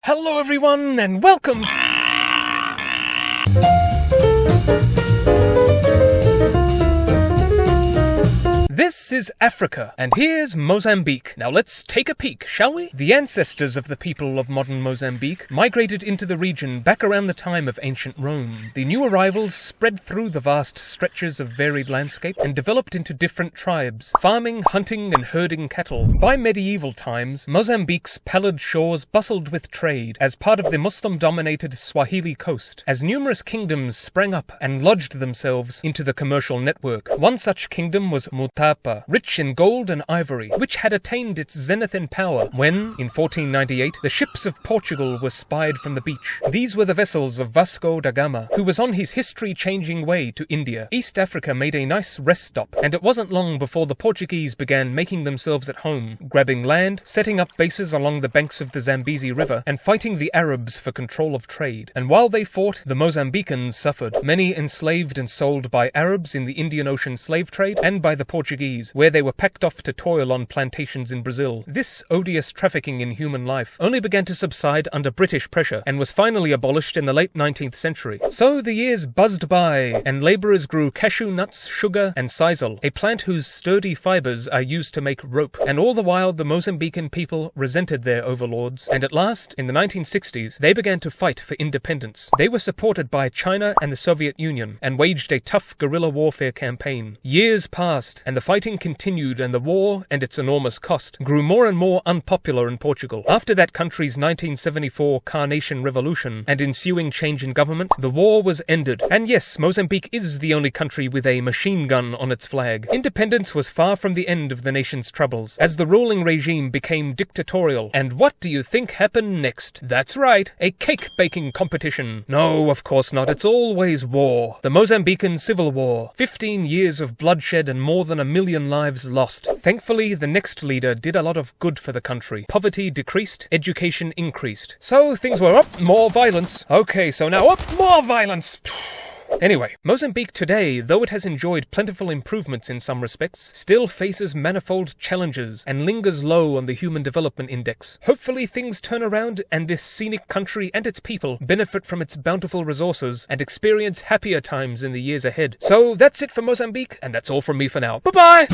Hello everyone and welcome This is Africa, and here's Mozambique. Now let's take a peek, shall we? The ancestors of the people of modern Mozambique migrated into the region back around the time of ancient Rome. The new arrivals spread through the vast stretches of varied landscape and developed into different tribes, farming, hunting, and herding cattle. By medieval times, Mozambique's pallid shores bustled with trade as part of the Muslim-dominated Swahili coast, as numerous kingdoms sprang up and lodged themselves into the commercial network. One such kingdom was Mozambique, rich in gold and ivory, which had attained its zenith in power when, in 1498, the ships of Portugal were spied from the beach. These were the vessels of Vasco da Gama, who was on his history-changing way to India. East Africa made a nice rest stop, and it wasn't long before the Portuguese began making themselves at home, grabbing land, setting up bases along the banks of the Zambezi River, and fighting the Arabs for control of trade. And while they fought, the Mozambicans suffered, many enslaved and sold by Arabs in the Indian Ocean slave trade and by the Portuguese, where they were packed off to toil on plantations in Brazil. This odious trafficking in human life only began to subside under British pressure and was finally abolished in the late 19th century. So the years buzzed by, and labourers grew cashew nuts, sugar, and sisal, a plant whose sturdy fibres are used to make rope. And all the while, the Mozambican people resented their overlords, and at last, in the 1960s, they began to fight for independence. They were supported by China and the Soviet Union, and waged a tough guerrilla warfare campaign. Years passed, and the fighting continued, and the war, and its enormous cost, grew more and more unpopular in Portugal. After that country's 1974 Carnation Revolution and ensuing change in government, the war was ended. And yes, Mozambique is the only country with a machine gun on its flag. Independence was far from the end of the nation's troubles, as the ruling regime became dictatorial. And what do you think happened next? That's right, a cake baking competition. No, of course not, it's always war. The Mozambican Civil War. 15 years of bloodshed and more than 1 million lives lost. Thankfully, the next leader did a lot of good for the country. Poverty decreased, education increased. So things were up, more violence. Okay, so now up, more violence. Anyway, Mozambique today, though it has enjoyed plentiful improvements in some respects, still faces manifold challenges and lingers low on the Human Development Index. Hopefully things turn around and this scenic country and its people benefit from its bountiful resources and experience happier times in the years ahead. So that's it for Mozambique, and that's all from me for now. Bye-bye!